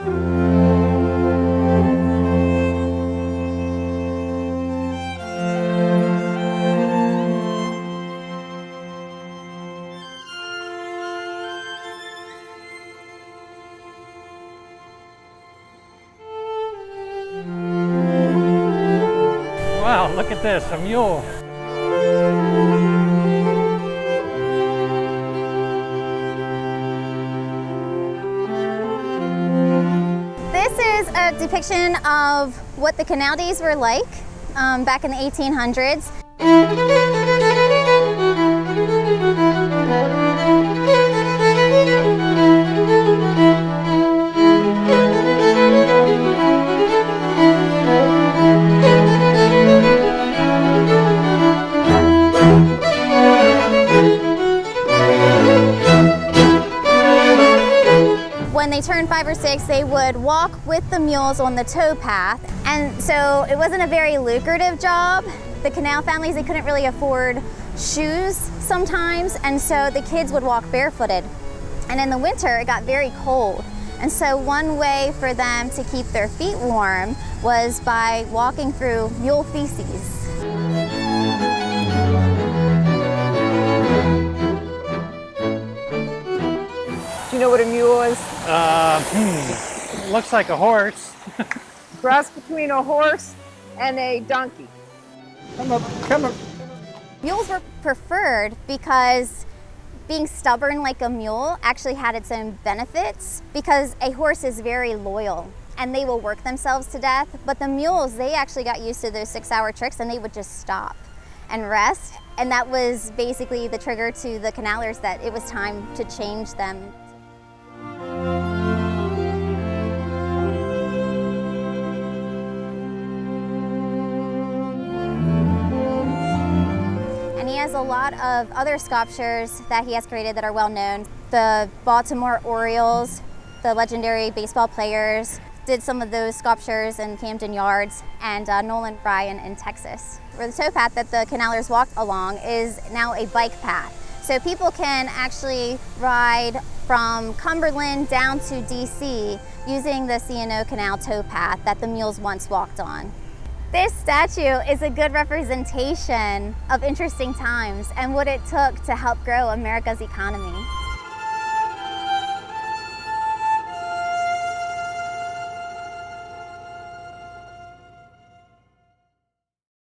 Wow, look at this, a mule. This is a depiction of what the canal days were like back in the 1800s. When they turned 5 or 6, they would walk with the mules on the towpath. And so it wasn't a very lucrative job. The canal families, they couldn't really afford shoes sometimes. And so the kids would walk barefooted. And in the winter, it got very cold. And so one way for them to keep their feet warm was by walking through mule feces. Do you know what a mule is? Looks like a horse. Cross between a horse and a donkey. Come up. Mules were preferred because being stubborn like a mule actually had its own benefits, because a horse is very loyal and they will work themselves to death. But the mules, they actually got used to those 6-hour tricks and they would just stop and rest. And that was basically the trigger to the canalers that it was time to change them. And he has a lot of other sculptures that he has created that are well known. The Baltimore Orioles, the legendary baseball players, did some of those sculptures in Camden Yards, and Nolan Bryan in Texas. Where the towpath that the canalers walked along is now a bike path. So people can actually ride from Cumberland down to DC using the C&O Canal towpath that the mules once walked on. This statue is a good representation of interesting times and what it took to help grow America's economy.